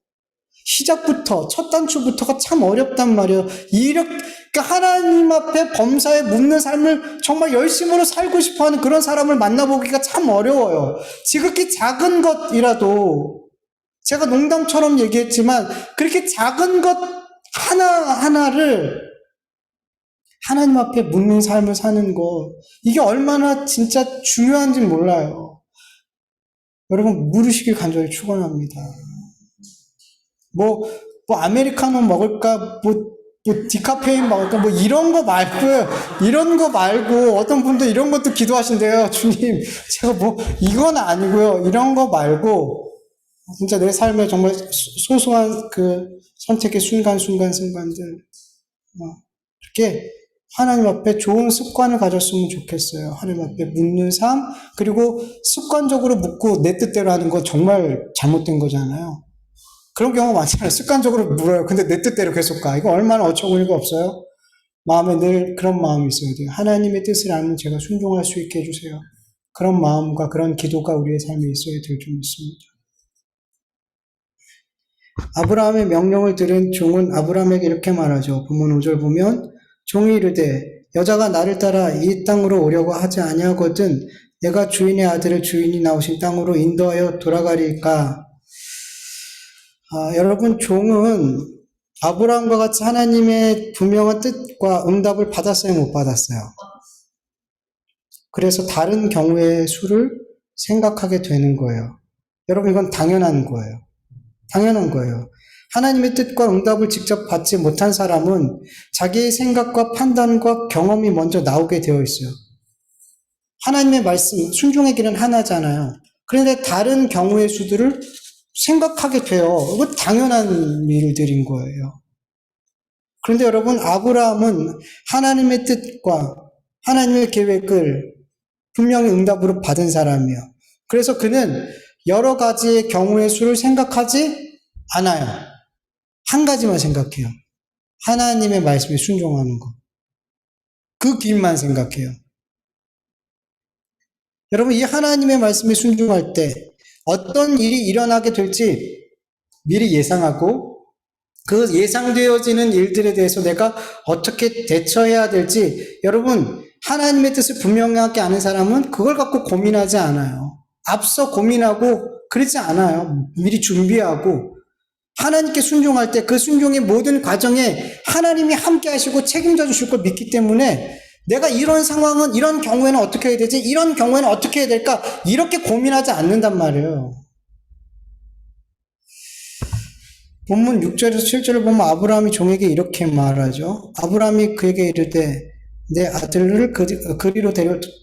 시작부터, 첫 단추부터가 참 어렵단 말이에요. 이렇게 하나님 앞에 범사에 묻는 삶을 정말 열심으로 살고 싶어 하는 그런 사람을 만나보기가 참 어려워요. 지극히 작은 것이라도, 제가 농담처럼 얘기했지만, 그렇게 작은 것 하나하나를 하나님 앞에 묻는 삶을 사는 것, 이게 얼마나 진짜 중요한지 몰라요. 여러분, 물으시길 간절히 축원합니다. 뭐 아메리카노 먹을까, 디카페인 먹을까, 이런 거 말고, 어떤 분도 이런 것도 기도하신대요. 주님, 제가 이건 아니고요. 이런 거 말고, 진짜 내 삶에 정말 소소한 그 선택의 순간순간들, 이렇게 하나님 앞에 좋은 습관을 가졌으면 좋겠어요. 하나님 앞에 묻는 삶, 그리고 습관적으로 묻고 내 뜻대로 하는 거 정말 잘못된 거잖아요. 그런 경우가 많잖아요. 습관적으로 물어요. 근데 내 뜻대로 계속 가. 이거 얼마나 어처구니가 없어요? 마음에 늘 그런 마음이 있어야 돼요. 하나님의 뜻을 알면 제가 순종할 수 있게 해주세요. 그런 마음과 그런 기도가 우리의 삶에 있어야 될 줄 믿습니다. 아브라함의 명령을 들은 종은 아브라함에게 이렇게 말하죠. 본문 5절 보면 종이 이르되 여자가 나를 따라 이 땅으로 오려고 하지 아니하거든 내가 주인의 아들을 주인이 나오신 땅으로 인도하여 돌아가리까. 여러분, 종은 아브라함과 같이 하나님의 분명한 뜻과 응답을 받았어요, 못 받았어요? 그래서 다른 경우의 수를 생각하게 되는 거예요. 여러분, 이건 당연한 거예요. 당연한 거예요. 하나님의 뜻과 응답을 직접 받지 못한 사람은 자기의 생각과 판단과 경험이 먼저 나오게 되어 있어요. 하나님의 말씀, 순종의 길은 하나잖아요. 그런데 다른 경우의 수들을 생각하게 돼요. 이거 당연한 일들인 거예요. 그런데 여러분, 아브라함은 하나님의 뜻과 하나님의 계획을 분명히 응답으로 받은 사람이에요. 그래서 그는 여러 가지의 경우의 수를 생각하지 않아요. 한 가지만 생각해요. 하나님의 말씀에 순종하는 거. 그 길만 생각해요. 여러분, 이 하나님의 말씀에 순종할 때 어떤 일이 일어나게 될지 미리 예상하고 그 예상되어지는 일들에 대해서 내가 어떻게 대처해야 될지, 여러분, 하나님의 뜻을 분명하게 아는 사람은 그걸 갖고 고민하지 않아요. 앞서 고민하고 그러지 않아요. 미리 준비하고 하나님께 순종할 때 그 순종의 모든 과정에 하나님이 함께 하시고 책임져 주실 걸 믿기 때문에 내가 이런 상황은 이런 경우에는 어떻게 해야 되지? 이런 경우에는 어떻게 해야 될까? 이렇게 고민하지 않는단 말이에요. 본문 6절에서 7절을 보면 아브라함이 종에게 이렇게 말하죠. 아브라함이 그에게 이르되 내 아들을 그리로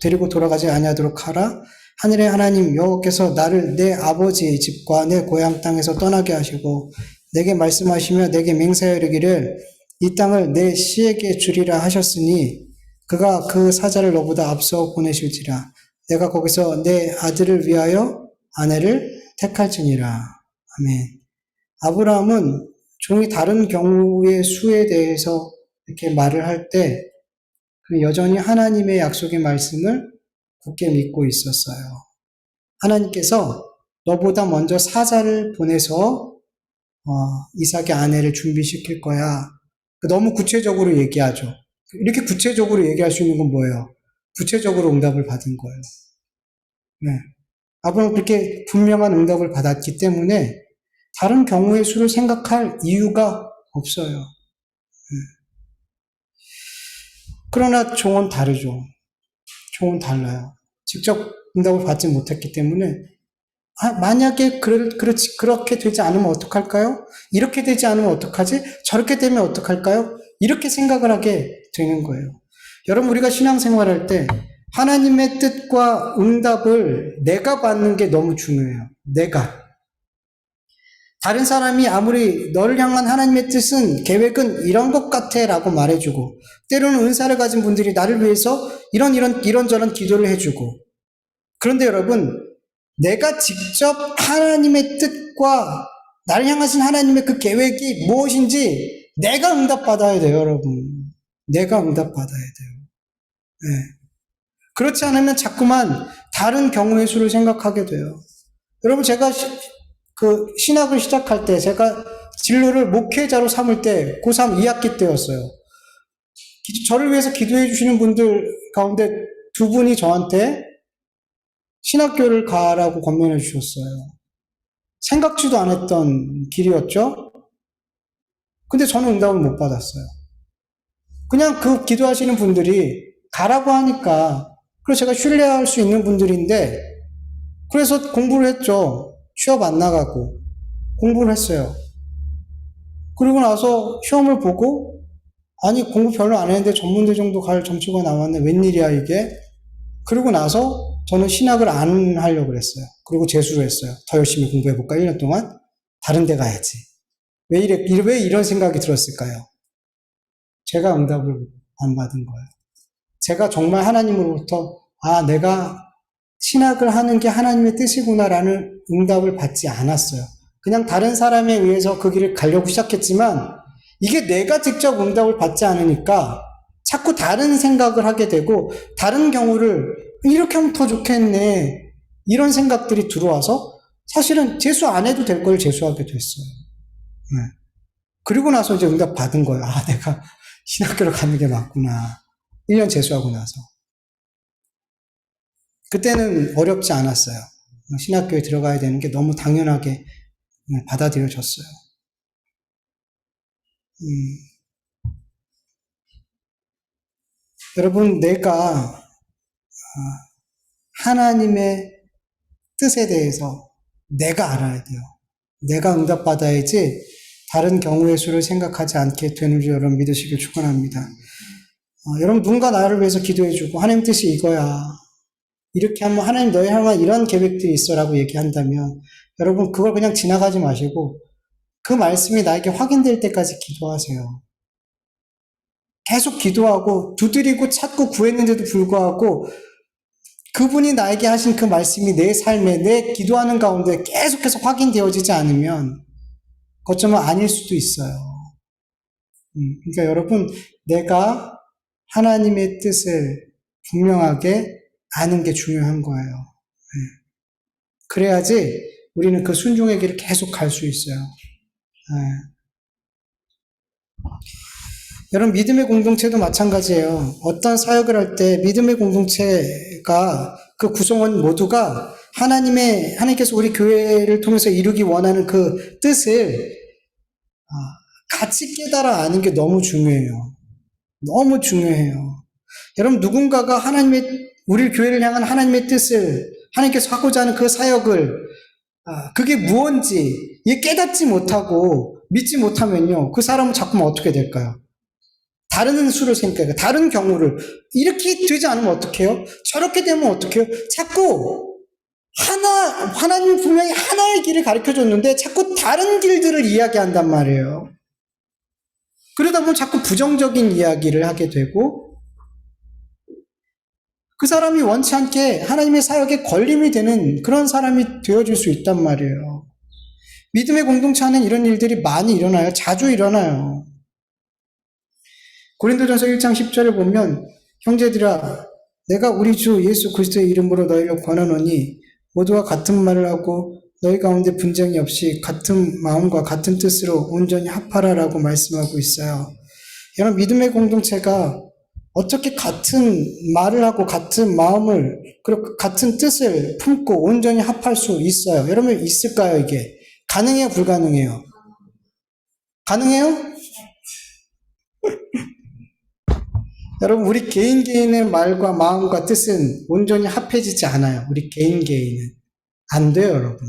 데리고 돌아가지 아니하도록 하라. 하늘의 하나님 여호와께서 나를 내 아버지의 집과 내 고향 땅에서 떠나게 하시고 내게 말씀하시며 내게 맹세하여 이르기를 이 땅을 내 씨에게 주리라 하셨으니 그가 그 사자를 너보다 앞서 보내실지라. 내가 거기서 내 아들을 위하여 아내를 택할지니라. 아멘. 아브라함은 종이 다른 경우의 수에 대해서 이렇게 말을 할 때 여전히 하나님의 약속의 말씀을 굳게 믿고 있었어요. 하나님께서 너보다 먼저 사자를 보내서 이삭의 아내를 준비시킬 거야. 너무 구체적으로 얘기하죠. 이렇게 구체적으로 얘기할 수 있는 건 뭐예요? 구체적으로 응답을 받은 거예요. 네. 아브라함은 그렇게 분명한 응답을 받았기 때문에 다른 경우의 수를 생각할 이유가 없어요. 그러나 종은 다르죠. 종은 달라요. 직접 응답을 받지 못했기 때문에 만약에 그렇게 되지 않으면 어떡할까요? 이렇게 되지 않으면 어떡하지? 저렇게 되면 어떡할까요? 이렇게 생각을 하게 되는 거예요. 여러분, 우리가 신앙생활할 때 하나님의 뜻과 응답을 내가 받는 게 너무 중요해요. 내가. 다른 사람이 아무리 너를 향한 하나님의 뜻은, 계획은 이런 것 같아 라고 말해주고, 때로는 은사를 가진 분들이 나를 위해서 이런저런 기도를 해주고, 그런데 여러분, 내가 직접 하나님의 뜻과 나를 향하신 하나님의 그 계획이 무엇인지 내가 응답받아야 돼요, 여러분. 내가 응답받아야 돼요. 네. 그렇지 않으면 자꾸만 다른 경우의 수를 생각하게 돼요. 여러분, 제가 신학을 시작할 때, 제가 진로를 목회자로 삼을 때, 고3 2학기 때였어요. 저를 위해서 기도해 주시는 분들 가운데 두 분이 저한테 신학교를 가라고 권면해 주셨어요. 생각지도 않았던 길이었죠? 근데 저는 응답을 못 받았어요. 그냥 그 기도하시는 분들이 가라고 하니까, 그래서 제가 신뢰할 수 있는 분들인데, 그래서 공부를 했죠. 취업 안 나가고 공부를 했어요. 그리고 나서 시험을 보고, 아니 공부 별로 안 했는데 전문대 정도 갈 점수가 나왔네. 웬일이야 이게. 그리고 나서 저는 신학을 안 하려고 그랬어요. 그리고 재수를 했어요. 더 열심히 공부해볼까 1년 동안. 다른 데 가야지. 왜 이런 생각이 들었을까요? 제가 응답을 안 받은 거예요. 제가 정말 하나님으로부터 내가 신학을 하는 게 하나님의 뜻이구나라는 응답을 받지 않았어요. 그냥 다른 사람에 의해서 그 길을 가려고 시작했지만 이게 내가 직접 응답을 받지 않으니까 자꾸 다른 생각을 하게 되고 다른 경우를 이렇게 하면 더 좋겠네. 이런 생각들이 들어와서 사실은 재수 안 해도 될 걸 재수하게 됐어요. 네. 그리고 나서 이제 응답 받은 거예요. 아, 내가 신학교를 가는 게 맞구나. 1년 재수하고 나서. 그때는 어렵지 않았어요. 신학교에 들어가야 되는 게 너무 당연하게 받아들여졌어요. 여러분, 내가 하나님의 뜻에 대해서 내가 알아야 돼요. 내가 응답받아야지 다른 경우의 수를 생각하지 않게 되는 줄 여러분 믿으시길 축원합니다. 여러분 누군가 나를 위해서 기도해주고 하나님 뜻이 이거야. 이렇게 하면 하나님 너희 향한 이런 계획들이 있어라고 얘기한다면 여러분 그걸 그냥 지나가지 마시고 그 말씀이 나에게 확인될 때까지 기도하세요. 계속 기도하고 두드리고 찾고 구했는데도 불구하고 그분이 나에게 하신 그 말씀이 내 삶에 내 기도하는 가운데 계속해서 확인되어지지 않으면 어쩌면 아닐 수도 있어요. 그러니까 여러분 내가 하나님의 뜻을 분명하게 아는 게 중요한 거예요. 그래야지 우리는 그 순종의 길을 계속 갈 수 있어요. 여러분 믿음의 공동체도 마찬가지예요. 어떤 사역을 할 때 믿음의 공동체가 그 구성원 모두가 하나님께서 우리 교회를 통해서 이루기 원하는 그 뜻을 같이 깨달아 아는 게 너무 중요해요. 너무 중요해요. 여러분 누군가가 우리 교회를 향한 하나님의 뜻을 하나님께서 하고자 하는 그 사역을 그게 무언지 깨닫지 못하고 믿지 못하면요 그 사람은 자꾸만 어떻게 될까요? 다른 수를 생각해요. 다른 경우를 이렇게 되지 않으면 어떡해요? 저렇게 되면 어떡해요? 자꾸 하나님 분명히 하나의 길을 가르쳐줬는데 자꾸 다른 길들을 이야기한단 말이에요. 그러다 보면 자꾸 부정적인 이야기를 하게 되고 그 사람이 원치 않게 하나님의 사역에 걸림이 되는 그런 사람이 되어질 수 있단 말이에요. 믿음의 공동체 안에 이런 일들이 많이 일어나요. 자주 일어나요. 고린도전서 1장 10절에 보면 형제들아 내가 우리 주 예수 그리스도의 이름으로 너희를 권하노니 모두와 같은 말을 하고 너희 가운데 분쟁이 없이 같은 마음과 같은 뜻으로 온전히 합하라라고 말씀하고 있어요. 여러분 믿음의 공동체가 어떻게 같은 말을 하고 같은 마음을 그리고 같은 뜻을 품고 온전히 합할 수 있어요? 여러분 있을까요 이게? 가능해요 불가능해요? 가능해요? 여러분 우리 개인의 말과 마음과 뜻은 온전히 합해지지 않아요. 우리 개인은 안 돼요 여러분.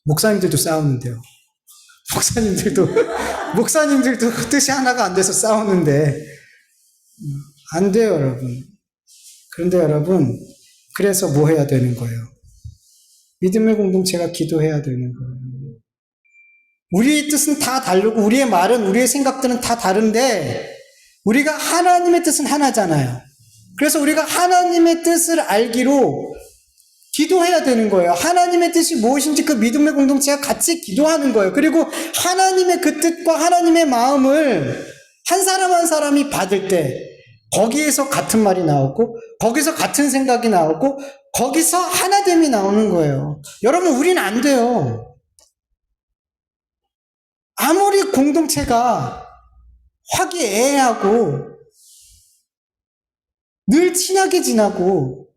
목사님들도 싸우는데요. 목사님들도 뜻이 하나가 안 돼서 싸우는데 안 돼요 여러분. 그런데 여러분 그래서 뭐 해야 되는 거예요? 믿음의 공동체가 기도해야 되는 거예요. 우리의 뜻은 다 다르고 우리의 말은 우리의 생각들은 다 다른데 우리가 하나님의 뜻은 하나잖아요. 그래서 우리가 하나님의 뜻을 알기로 기도해야 되는 거예요. 하나님의 뜻이 무엇인지 그 믿음의 공동체가 같이 기도하는 거예요. 그리고 하나님의 그 뜻과 하나님의 마음을 한 사람 한 사람이 받을 때 거기에서 같은 말이 나오고 거기서 같은 생각이 나오고 거기서 하나됨이 나오는 거예요. 여러분 우리는 안 돼요. 아무리 공동체가 화기애애하고 늘 친하게 지내고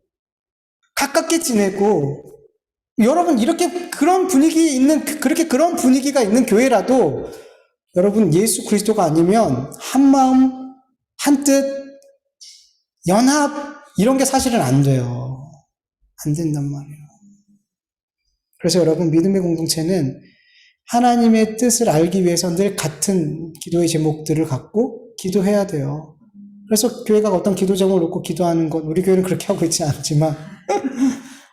가깝게 지내고 여러분 이렇게 그런 분위기가 있는 교회라도 여러분 예수 그리스도가 아니면 한 마음 한 뜻 연합 이런 게 사실은 안 돼요. 안 된단 말이에요. 그래서 여러분 믿음의 공동체는 하나님의 뜻을 알기 위해서 늘 같은 기도의 제목들을 갖고 기도해야 돼요. 그래서 교회가 어떤 기도 제목을 놓고 기도하는 것, 우리 교회는 그렇게 하고 있지 않지만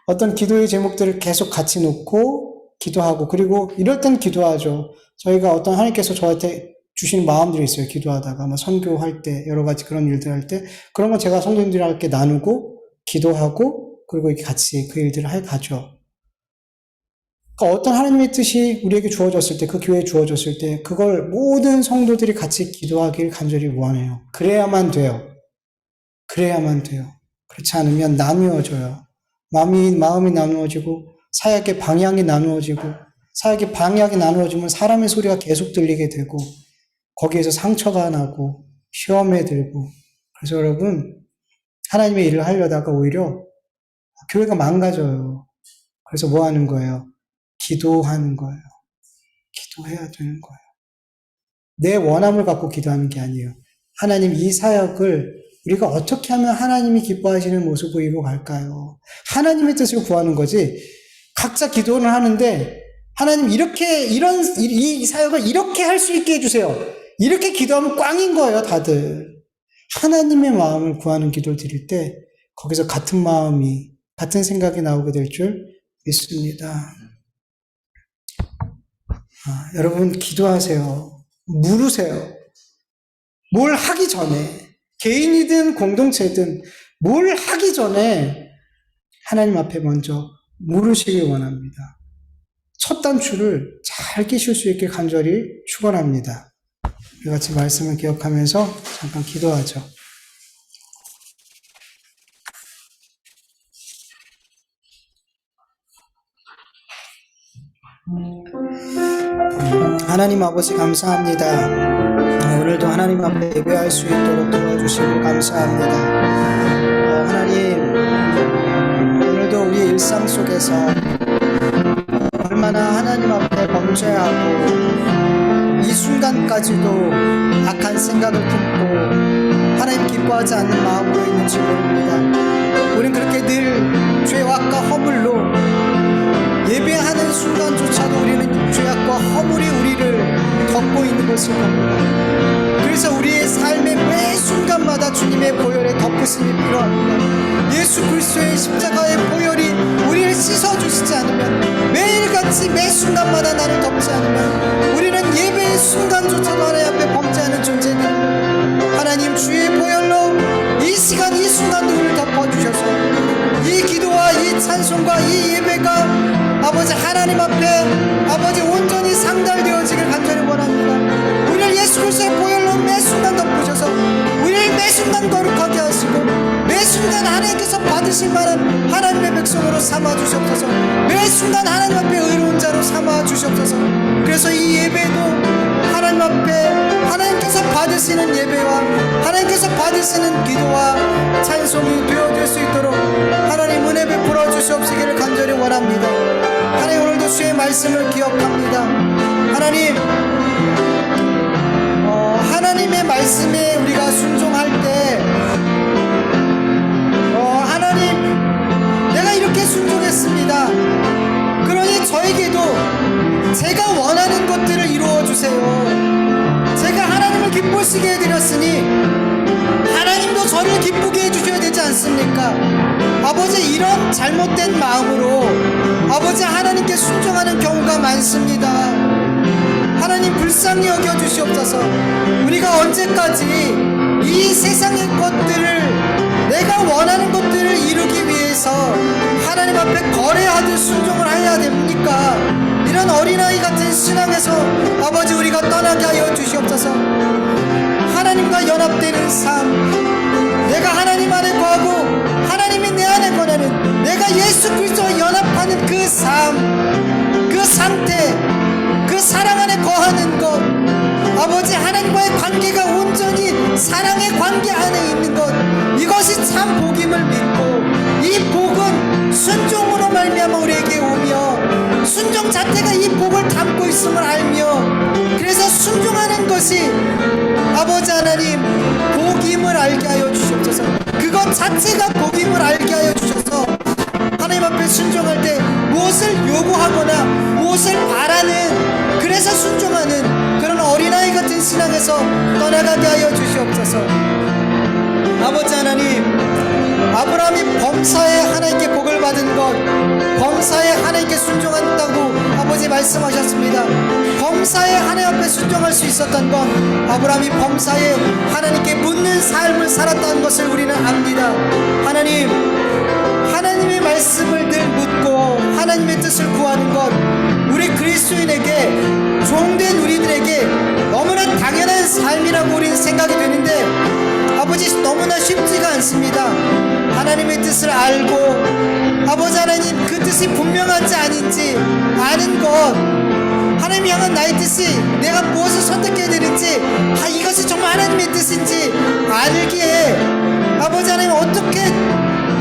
어떤 기도의 제목들을 계속 같이 놓고 기도하고 그리고 이럴 땐 기도하죠. 저희가 어떤 하나님께서 저한테 주시는 마음들이 있어요. 기도하다가 선교할 때 여러 가지 그런 일들 할 때 그런 건 제가 성도님들과 나누고 기도하고 그리고 이렇게 같이 그 일들을 가죠. 그러니까 어떤 하나님의 뜻이 우리에게 주어졌을 때, 그 교회에 주어졌을 때, 그걸 모든 성도들이 같이 기도하길 간절히 원해요. 그래야만 돼요. 그래야만 돼요. 그렇지 않으면 나누어져요. 마음이 나누어지고 사역의 방향이 나누어지고 사역의 방향이 나누어지면 사람의 소리가 계속 들리게 되고 거기에서 상처가 나고 시험에 들고 그래서 여러분 하나님의 일을 하려다가 오히려 교회가 망가져요. 그래서 뭐 하는 거예요? 기도하는 거예요. 기도해야 되는 거예요. 내 원함을 갖고 기도하는 게 아니에요. 하나님 이 사역을 우리가 어떻게 하면 하나님이 기뻐하시는 모습을 이루어 갈까요? 하나님의 뜻을 구하는 거지. 각자 기도를 하는데 하나님 이 사역을 이렇게 할 수 있게 해주세요. 이렇게 기도하면 꽝인 거예요, 다들. 하나님의 마음을 구하는 기도를 드릴 때 거기서 같은 마음이 같은 생각이 나오게 될 줄 믿습니다. 여러분 기도하세요. 물으세요. 뭘 하기 전에 개인이든 공동체든 뭘 하기 전에 하나님 앞에 먼저 물으시길 원합니다. 첫 단추를 잘 끼실 수 있게 간절히 축원합니다. 우리 같이 말씀을 기억하면서 잠깐 기도하죠. 하나님 아버지 감사합니다. 오늘도 하나님 앞에 예배할 수 있도록 도와주시고 감사합니다. 하나님 오늘도 우리 일상 속에서 얼마나 하나님 앞에 범죄하고 이 순간까지도 악한 생각을 품고 하나님 기뻐하지 않는 마음으로 있는지 모릅니다. 우린 그렇게 늘 죄악과 허물로 예배하는 순간조차도 우리는 죄악과 허물이 우리를 덮고 있는 것일 겁니다. 그래서 우리의 삶의 매 순간마다 주님의 보혈의 덮으심이 필요합니다. 예수 그리스도의 십자가의 보혈이 우리를 씻어주시지 않으면 매일같이 매 순간마다 나를 덮지 않으면 우리는 예배의 순간조차도 하나님 앞에 범죄하는 존재입니다. 하나님 주의 보혈로 이 시간 이 순간도 우리를 덮어주셔서 이 기도와 이 찬송과 이 예배가 아버지 하나님 앞에 아버지 온전히 상달되어지길 간절히 원합니다. 우리를 예수 그리스도의 보혈로 매 순간 덮으셔서 우리를 매 순간 거룩하게 하시고 매 순간 하나님께서 받으실 만한 하나님의 백성으로 삼아주시옵소서. 매 순간 하나님 앞에 의로운 자로 삼아주시옵소서. 그래서 이 예배도 하나님 앞에 하나님께서 받으시는 예배와 하나님께서 받으시는 기도와 찬송이 되어질 수 있도록 하나님 은혜 베풀어 주시옵시기를 간절히 원합니다. 하나님 오늘도 주의 말씀을 기억합니다. 하나님 하나님의 말씀에 우리가 순종할 때 하나님 내가 이렇게 순종했습니다. 그러니 저에게도 제가 원하는 것들을 이루어 주세요. 제가 하나님을 기쁘시게 해드렸으니 하나님도 저를 기쁘게 해주셔야 되지 않습니까? 아버지 이런 잘못된 마음으로 아버지 하나님께 순종하는 경우가 많습니다. 하나님 불쌍히 여겨주시옵소서. 우리가 언제까지 이 세상의 것들을 내가 원하는 것들을 이루기 위해서 하나님 앞에 거래하듯 순종을 해야 됩니까? 이런 어린아이 같은 신앙에서 아버지 우리가 떠나게 하여 주시옵소서. 하나님과 연합되는 삶, 내가 하나님 안에 거하고 하나님이 내 안에 거하는 내가 예수 그리스도와 연합하는 그 삶, 그 상태, 그 사랑 안에 거하는 것, 아버지 하나님과의 관계가 온전히 사랑의 관계 안에 있는 것, 이것이 참 복임을 믿고 이 복은 순종으로 말미암아 우리에게 오며 순종 자체가 이 복을 담고 있음을 알며 그래서 순종하는 것이 아버지 하나님 복임을 알게 하여 주시옵소서. 그것 자체가 복임을 알게 하여 주셔서 하나님 앞에 순종할 때 무엇을 요구하거나 무엇을 바라는 그래서 순종하는 그런 어린아이 같은 신앙에서 떠나가게 하여 주시옵소서. 아버지 하나님 아브라함이 범사에 하나님께 복을 받은 것 범사에 하나님께 순종한다고 아버지 말씀하셨습니다. 범사에 하나님 앞에 순종할 수 있었던 건 아브라함이 범사에 하나님께 묻는 삶을 살았다는 것을 우리는 압니다. 하나님의 말씀을 늘 묻고 하나님의 뜻을 구하는 것 우리 그리스도인에게 종된 우리들에게 너무나 당연한 삶이라고 우리는 생각이 되는데 아버지 너무나 쉽지가 않습니다. 하나님의 뜻을 알고 아버지 하나님 그 뜻이 분명한지 아닌지 아는 것, 하나님 향한 나의 뜻이 내가 무엇을 선택해야 되는지, 이것이 정말 하나님의 뜻인지 알기에 아버지 하나님 어떻게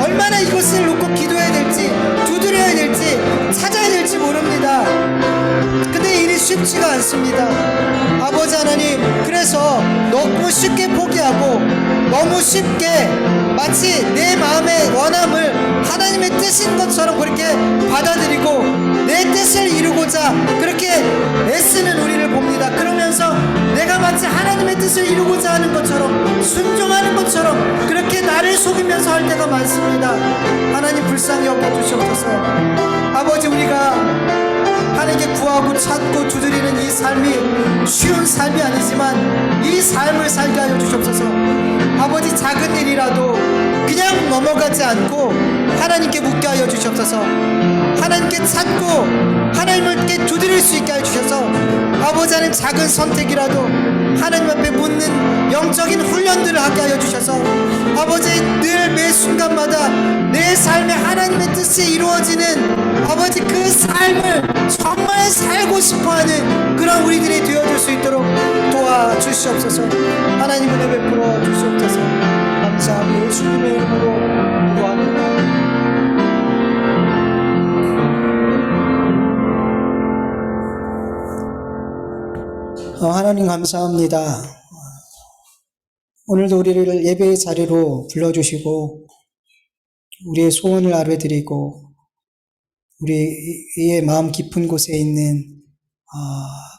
얼마나 이것을 놓고 기도해야 될지, 두드려야 될지, 찾아야 될지 모릅니다. 근데 일이 쉽지가 않습니다. 아버지 하나님, 그래서 너무 쉽게 포기하고 너무 쉽게 마치 내 마음의 원함을 하나님의 뜻인 것처럼 그렇게 받아들이고 내 뜻을 이루고자 그렇게 애쓰는 우리를 봅니다. 그러면서 내가 마치 하나님의 뜻을 이루고자 하는 것처럼, 순종하는 것처럼 그렇게 나를 속이면서 할 때가 많습니다. 하나님 불쌍히 여겨주시옵소서. 아버지, 우리가 하나님께 구하고 찾고 두드리는 이 삶이 쉬운 삶이 아니지만 이 삶을 살게 하여 주시옵소서. 아버지, 작은 일이라도 그냥 넘어가지 않고 하나님께 묻게 하여 주시옵소서. 하나님께 찾고 하나님께 두드릴 수 있게 하여 주셔서 아버지 하나님, 작은 선택이라도 하나님 앞에 묻는 영적인 훈련들을 하게 하여 주셔서 아버지, 늘 매 순간마다 내 삶에 하나님의 뜻이 이루어지는 아버지 그 삶을 정말 살고 싶어하는 그런 우리들이 되어줄 수 있도록 도와주시옵소서. 하나님 은혜 베풀어 주시옵소서. 감사하며 예수님의 이름으로 기도합니다. 하나님 감사합니다. 오늘도 우리를 예배의 자리로 불러주시고 우리의 소원을 아뢰드리고 우리의 마음 깊은 곳에 있는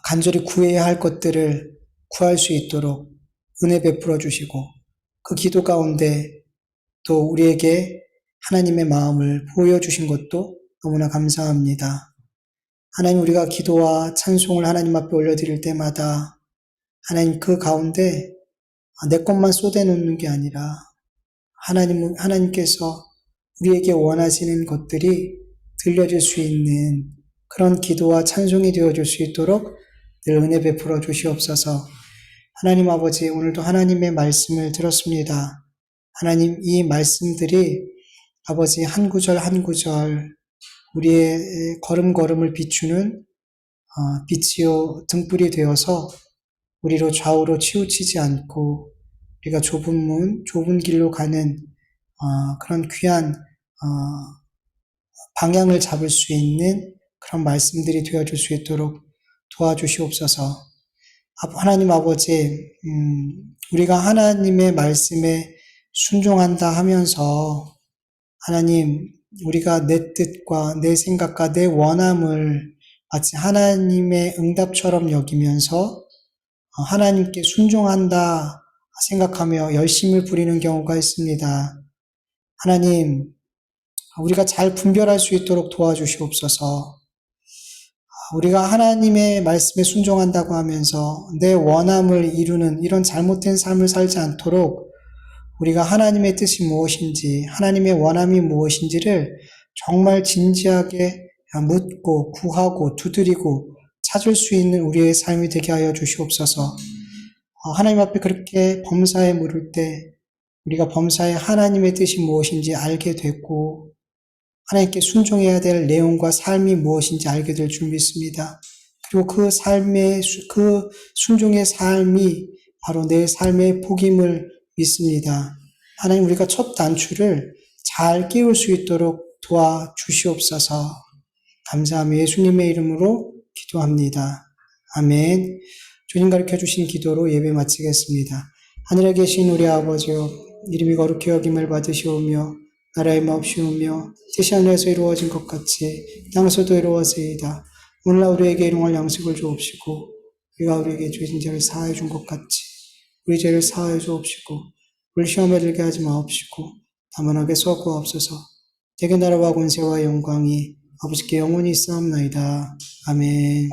간절히 구해야 할 것들을 구할 수 있도록 은혜 베풀어 주시고 그 기도 가운데 또 우리에게 하나님의 마음을 보여주신 것도 너무나 감사합니다. 하나님, 우리가 기도와 찬송을 하나님 앞에 올려드릴 때마다 하나님 그 가운데 내 것만 쏟아놓는 게 아니라 하나님께서 우리에게 원하시는 것들이 들려질 수 있는 그런 기도와 찬송이 되어줄 수 있도록 늘 은혜 베풀어 주시옵소서. 하나님 아버지, 오늘도 하나님의 말씀을 들었습니다. 하나님, 이 말씀들이 아버지 한 구절 한 구절 우리의 걸음걸음을 비추는 빛이요 등불이 되어서 우리로 좌우로 치우치지 않고 우리가 좁은 문, 좁은 길로 가는 그런 귀한 방향을 잡을 수 있는 그런 말씀들이 되어줄 수 있도록 도와주시옵소서. 하나님 아버지, 우리가 하나님의 말씀에 순종한다 하면서 하나님, 우리가 내 뜻과 내 생각과 내 원함을 마치 하나님의 응답처럼 여기면서 하나님께 순종한다 생각하며 열심을 부리는 경우가 있습니다. 하나님, 우리가 잘 분별할 수 있도록 도와주시옵소서. 우리가 하나님의 말씀에 순종한다고 하면서 내 원함을 이루는 이런 잘못된 삶을 살지 않도록 우리가 하나님의 뜻이 무엇인지, 하나님의 원함이 무엇인지를 정말 진지하게 묻고 구하고 두드리고 찾을 수 있는 우리의 삶이 되게 하여 주시옵소서. 하나님 앞에 그렇게 범사에 물을 때 우리가 범사에 하나님의 뜻이 무엇인지 알게 됐고 하나님께 순종해야 될 내용과 삶이 무엇인지 알게 될 줄 믿습니다. 그리고 그 순종의 삶이 바로 내 삶의 복임을 믿습니다. 하나님, 우리가 첫 단추를 잘 끼울 수 있도록 도와주시옵소서. 감사하며 예수님의 이름으로 기도합니다. 아멘. 주님 가르쳐 주신 기도로 예배 마치겠습니다. 하늘에 계신 우리 아버지여, 이름이 거룩히 여김을 받으시오며 나라의 마옵시오며 뜻이 하늘에서 이루어진 것 같이 땅에서도 이루어지이다. 오늘날 우리에게 일용할 양식을 주옵시고 우리가 우리에게 죄진 죄를 사하여 준 것 같이 우리 죄를 사하여 주옵시고 우리 시험에 들게 하지 마옵시고 다만 악에서 구하옵소서. 대개 나라와 권세와 영광이 아버지께 영원히 있사옵나이다. 아멘.